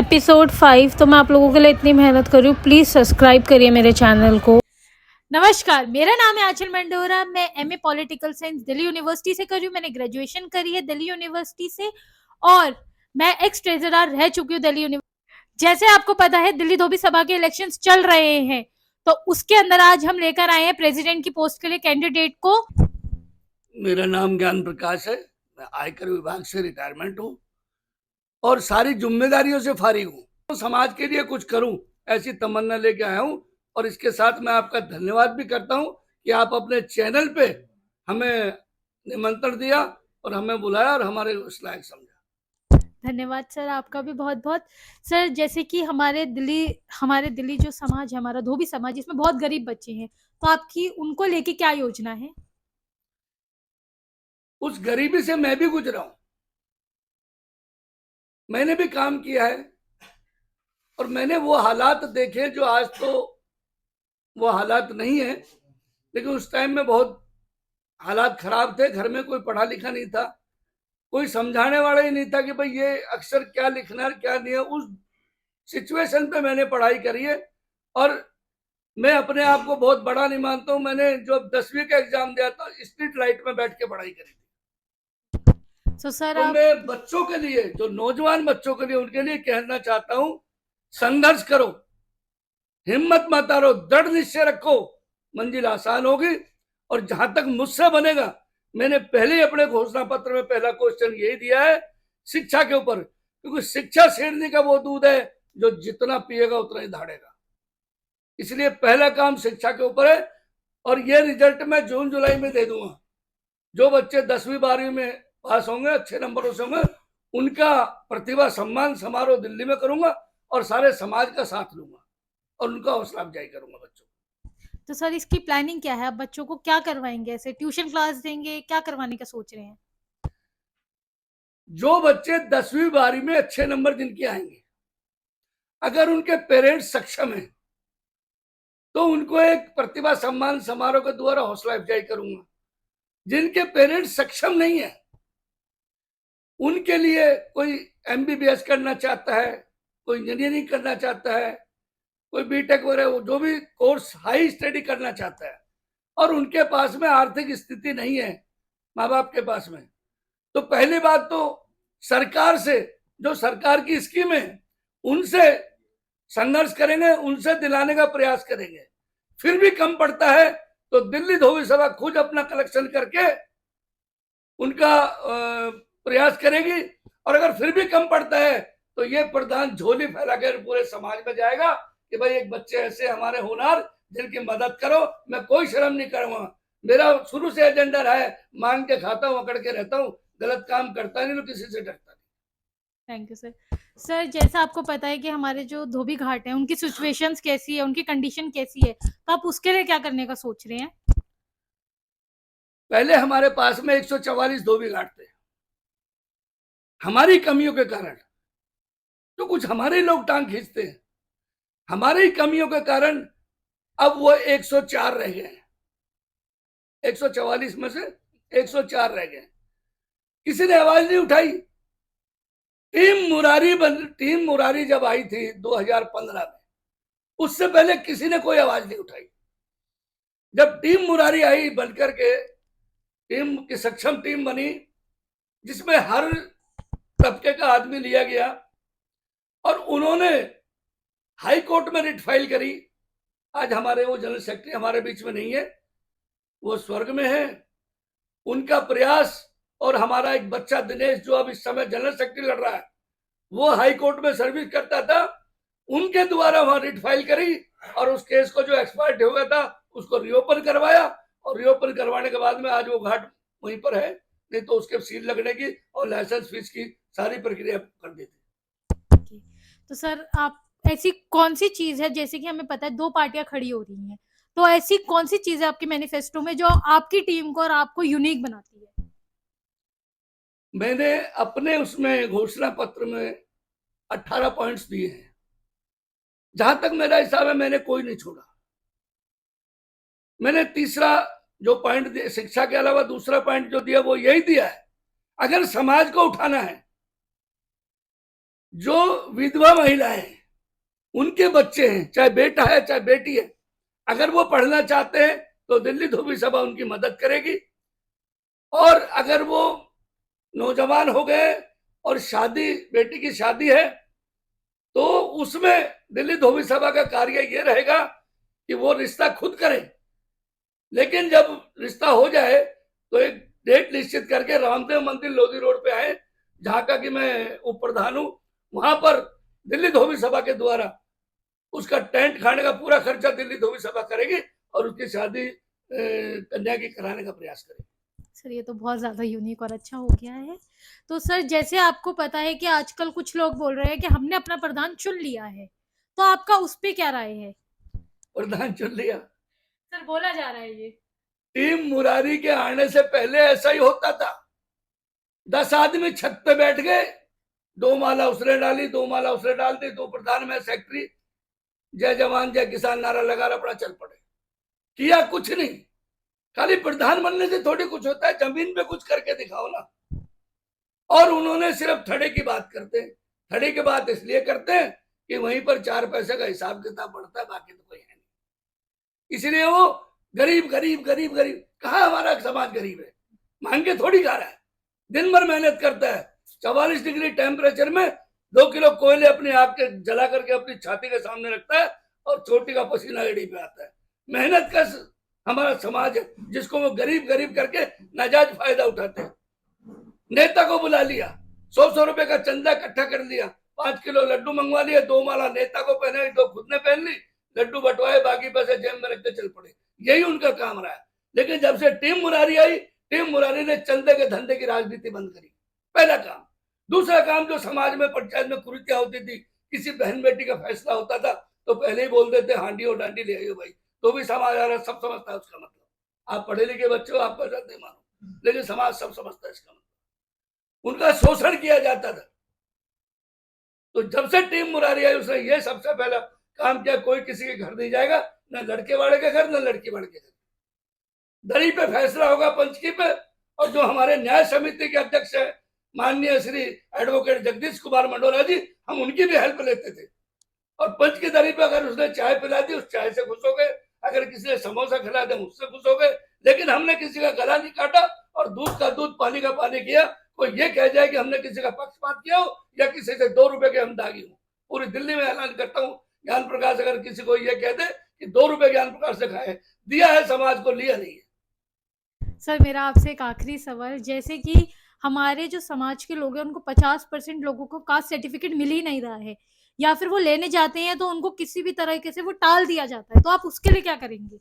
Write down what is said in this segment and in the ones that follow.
Episode 5। तो मैं आप लोगों के लिए इतनी मेहनत कर रही हूँ, प्लीज़ सब्सक्राइब करिए मेरे चैनल को। नमस्कार, मेरा नाम है आंचल मंडोरा। मैं MA political science Delhi university से कर रही हूँ। मैंने ग्रेजुएशन करी है दिल्ली यूनिवर्सिटी से और मैं एक्स ट्रेजरर रह चुकी हूँ दिल्ली यूनिवर्सिटी। जैसे आपको पता है, दिल्ली धोबी सभा के इलेक्शंस चल रहे हैं, तो उसके अंदर आज हम लेकर आए हैं प्रेसिडेंट की पोस्ट के लिए कैंडिडेट को। मेरा नाम ज्ञान प्रकाश है। मैं आयकर विभाग से रिटायरमेंट हूँ और सारी जिम्मेदारियों से फारिग हूँ। तो समाज के लिए कुछ करूँ, ऐसी तमन्ना लेके आया हूँ। और इसके साथ मैं आपका धन्यवाद भी करता हूँ कि आप अपने चैनल पे हमें निमंत्रण दिया और हमें बुलाया और हमारे उस लायक समझा। धन्यवाद सर, आपका भी बहुत बहुत। सर, जैसे कि हमारे दिल्ली जो समाज है, हमारा धोबी समाज, इसमें बहुत गरीब बच्चे हैं, तो आपकी उनको लेके क्या योजना है? उस गरीबी से मैं भी गुजरा हूँ, मैंने भी काम किया है और मैंने वो हालात देखे जो आज तो वो हालात नहीं है, लेकिन उस टाइम में बहुत हालात खराब थे। घर में कोई पढ़ा लिखा नहीं था, कोई समझाने वाला ही नहीं था कि भाई ये अक्षर क्या लिखना है क्या नहीं है। उस सिचुएशन पे मैंने पढ़ाई करी है और मैं अपने आप को बहुत बड़ा नहीं मानता हूँ। मैंने जो 10वीं का एग्जाम दिया था, स्ट्रीट लाइट में बैठ के पढ़ाई करी थी। तो सर तो आप मैं बच्चों के लिए, जो नौजवान बच्चों के लिए, उनके लिए कहना चाहता हूँ, संघर्ष करो, हिम्मत मत हारो, दृढ़ निश्चय रखो, मंजिल आसान होगी। और जहां तक मुझसे बनेगा, मैंने पहले ही अपने घोषणा पत्र में पहला क्वेश्चन यही दिया है, शिक्षा के ऊपर, क्योंकि शिक्षा शेरनी का वो दूध है जो जितना पिएगा उतना ही धाड़ेगा। इसलिए पहला काम शिक्षा के ऊपर है और ये रिजल्ट मैं जून जुलाई में दे दूंगा। जो बच्चे 10वीं 12वीं में पास होंगे, अच्छे नंबरों से होंगे, उनका प्रतिभा सम्मान समारोह दिल्ली में करूंगा और सारे समाज का साथ लूंगा और उनका हौसला अफजाई करूंगा बच्चों। तो सर, इसकी प्लानिंग क्या है? आप बच्चों को क्या करवाएंगे? ऐसे ट्यूशन क्लास देंगे, क्या करवाने का सोच रहे हैं? जो बच्चे 10वीं 12वीं में अच्छे नंबर जिनके आएंगे, अगर उनके पेरेंट्स सक्षम हैं, तो उनको एक प्रतिभा सम्मान समारोह के द्वारा हौसला अफजाई करूंगा। जिनके पेरेंट्स सक्षम नहीं है, उनके लिए कोई एमबीबीएस करना चाहता है, कोई इंजीनियरिंग करना चाहता है, कोई बीटेक वगैरह, जो भी कोर्स हाई स्टडी करना चाहता है और उनके पास में आर्थिक स्थिति नहीं है माँ बाप के पास में, तो पहली बात तो सरकार से, जो सरकार की स्कीम है, उनसे संघर्ष करेंगे, उनसे दिलाने का प्रयास करेंगे। फिर भी कम पड़ता है तो दिल्ली धोबी सभा खुद अपना कलेक्शन करके उनका प्रयास करेगी। और अगर फिर भी कम पड़ता है तो ये प्रधान झोली फैलाकर पूरे समाज में जाएगा कि भाई एक बच्चे ऐसे हमारे होनार जिनकी मदद करो। मैं कोई शर्म नहीं करूंगा, मेरा शुरू से एजेंडा रहा है, मांग के खाता हूँ, अकड़ के रहता हूँ, गलत काम करता नहीं, तो किसी से डरता नहीं। Thank you sir. सर, जैसा आपको पता है कि हमारे जो धोबी घाट है, उनकी सिचुएशंस कैसी है, उनकी कंडीशन कैसी है, तो आप उसके लिए क्या करने का सोच रहे हैं? पहले हमारे पास में 144 धोबी घाट थे। हमारी कमियों के कारण, तो कुछ हमारे लोग टांग खींचते हैं, हमारी कमियों के कारण अब वो 104 रह गए। 144 में से 104 रह गए। किसी ने आवाज नहीं उठाई। टीम मुरारी जब आई थी 2015 में, उससे पहले किसी ने कोई आवाज नहीं उठाई। जब टीम मुरारी आई बनकर के, टीम की सक्षम टीम बनी, जिसमें हर तबके का आदमी लिया गया और उन्होंने हाई कोर्ट में रिट फाइल करी। आज हमारे वो जनरल सेक्रेटरी हमारे बीच में नहीं है, वो स्वर्ग में है। उनका प्रयास और हमारा एक बच्चा दिनेश, जो अब इस समय जनरल सेक्रेटरी लड़ रहा है, वो हाई कोर्ट में सर्विस करता था, उनके द्वारा वहां रिट फाइल करी और उस केस को जो एक्सपायर्ड हो गया था उसको रिओपन करवाया और रिओपन करवाने के बाद में आज वो घाट वहीं पर है, नहीं तो उसके सील लगने की और लाइसेंस फीस की सारी प्रक्रिया कर दी थी। तो सर, आप ऐसी कौन सी चीज है, जैसे कि हमें पता है 2 पार्टियां खड़ी हो रही हैं, तो ऐसी कौन सी चीज है आपके मैनिफेस्टो में जो आपकी टीम को और आपको यूनिक बनाती है? मैंने अपने उसमें घोषणा पत्र में 18 पॉइंट्स दिए हैं। जहां तक मेरा हिसाब है, मैंने कोई नहीं छोड़ा। मैंने तीसरा जो पॉइंट, शिक्षा के अलावा दूसरा पॉइंट जो दिया वो यही दिया है, अगर समाज को उठाना है जो विधवा महिलाएं हैं, उनके बच्चे हैं, चाहे बेटा है चाहे बेटी है, अगर वो पढ़ना चाहते हैं तो दिल्ली धोबी सभा उनकी मदद करेगी। और अगर वो नौजवान हो गए और शादी, बेटी की शादी है, तो उसमें दिल्ली धोबी सभा का कार्य ये रहेगा कि वो रिश्ता खुद करें। लेकिन जब रिश्ता हो जाए तो एक डेट निश्चित करके रामदेव मंदिर लोधी रोड पे आए, जहां का कि मैं उप प्रधान हूं, वहां पर दिल्ली धोबी सभा के द्वारा उसका टेंट खाने का पूरा खर्चा दिल्ली धोबी सभा करेगी और उसकी शादी कन्या की कराने का प्रयास करेगी। सर ये तो बहुत ज़्यादा यूनिक और अच्छा हो गया है। तो सर जैसे आपको पता है कि आजकल कुछ लोग बोल रहे हैं कि हमने अपना प्रधान चुन लिया है, तो आपका उस पे क्या राय है? प्रधान चुन लिया, सर बोला जा रहा है ये। टीम मुरारी के आने से पहले ऐसा ही होता था। 10 आदमी छत पे बैठ गए, 2 माला उसने डाली, 2 माला उसने डाल दी, 2 प्रधान में सेक्रेटरी, जय जवान जय किसान नारा लगा अपना चल पड़े। किया कुछ नहीं। खाली प्रधान बनने से थोड़ी कुछ होता है, जमीन पे कुछ करके दिखाओ ना। और उन्होंने सिर्फ थड़े की बात करते हैं। थड़े की बात इसलिए करते हैं कि वहीं पर 4 पैसे का हिसाब किताब बढ़ता है, बाकी तो कोई है नहीं। इसलिए वो गरीब गरीब गरीब गरीब, कहाँ हमारा समाज गरीब है? मांग के थोड़ी खा रहा है, दिन भर मेहनत करता है। 44 डिग्री टेम्परेचर में 2 किलो कोयले अपनी आग के जला करके अपनी छाती के सामने रखता है और चोटी का पसीना एड़ी पे आता है। मेहनत का हमारा समाज है, जिसको वो गरीब गरीब करके नाजायज फायदा उठाते हैं। नेता को बुला लिया, 100 रुपए का चंदा इकट्ठा कर लिया, 5 किलो लड्डू मंगवा लिए, 2 माला नेता को पहने, 2 खुद ने पहन ली, लड्डू बंटवाए, बाकी पैसे जेब में रख के चल पड़े। यही उनका काम रहा है। लेकिन जब से टीम मुरारी आई, टीम मुरारी ने चंदे के धंधे की राजनीति बंद करी, पहला काम। दूसरा काम, जो समाज में पंचायत में कुरीतियां होती थी, किसी बहन बेटी का फैसला होता था तो पहले ही बोल देते हांडी और डांडी ले आइयो भाई, तो भी समाज आ रहा, सब समझता है उसका मतलब। आप पढ़े लिखे बच्चे हो, आपका नहीं मानो, लेकिन समाज सब समझता है इसका मतलब। उनका शोषण किया जाता था। तो जब से टीम मुरारी आई, उसने ये सबसे पहला काम किया, कोई किसी के घर नहीं जाएगा, न लड़के वाले के घर न लड़की वाले के घर। दरी पे फैसला होगा पंचकी पे। और जो हमारे न्याय समिति के अध्यक्ष है माननीय श्री एडवोकेट जगदीश कुमार मंडोरा जी, हम उनकी भी हेल्प लेते थे। और पंच की दरी पे अगर उसने चाय पिला दी, उस चाय से खुश हो गए। अगर किसी ने समोसा खिला दिया, उससे खुश हो गए। लेकिन हमने किसी का गला नहीं काटा और दूध का दूध पानी का पानी किया। कोई ये कह जाए कि हमने किसी का पक्षपात किया हो या किसी से 2 रुपए के हम दागी हो, पूरी दिल्ली में ऐलान करता हूँ, ज्ञान प्रकाश अगर किसी को ये कह दे कि 2 रुपए ज्ञान प्रकाश से खाए, दिया है समाज को, लिया नहीं है। सर मेरा आपसे एक आखिरी सवाल, जैसे कि हमारे जो समाज के लोग हैं उनको 50% लोगों को कास्ट सर्टिफिकेट मिल ही नहीं रहा है, या फिर वो लेने जाते हैं तो उनको किसी भी तरीके से वो टाल दिया जाता है, तो आप उसके लिए क्या करेंगे?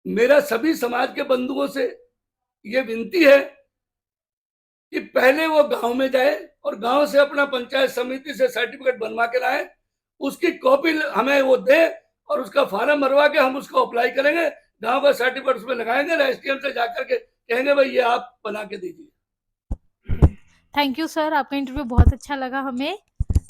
मेरा सभी समाज के बंधुओं से ये विनती है कि पहले वो गांव में जाए और गांव से अपना पंचायत समिति से सर्टिफिकेट बनवा के लाए, उसकी कॉपी हमें वो दे और उसका फॉर्म भरवा के हम उसको अप्लाई करेंगे, गांव का सर्टिफिकेट उसमें लगाएंगे, एसडीएम से जाकर के कहेंगे भाई ये आप बना के दीजिए। थैंक यू सर, आपका इंटरव्यू बहुत अच्छा लगा हमें।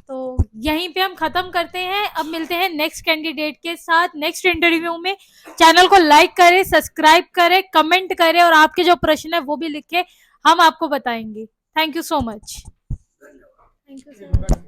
तो यहीं पे हम खत्म करते हैं, अब मिलते हैं नेक्स्ट कैंडिडेट के साथ नेक्स्ट इंटरव्यू में। चैनल को लाइक करें, सब्सक्राइब करें, कमेंट करें और आपके जो प्रश्न है वो भी लिखें, हम आपको बताएंगे। Thank you so much. धन्यवाद। Thank you sir.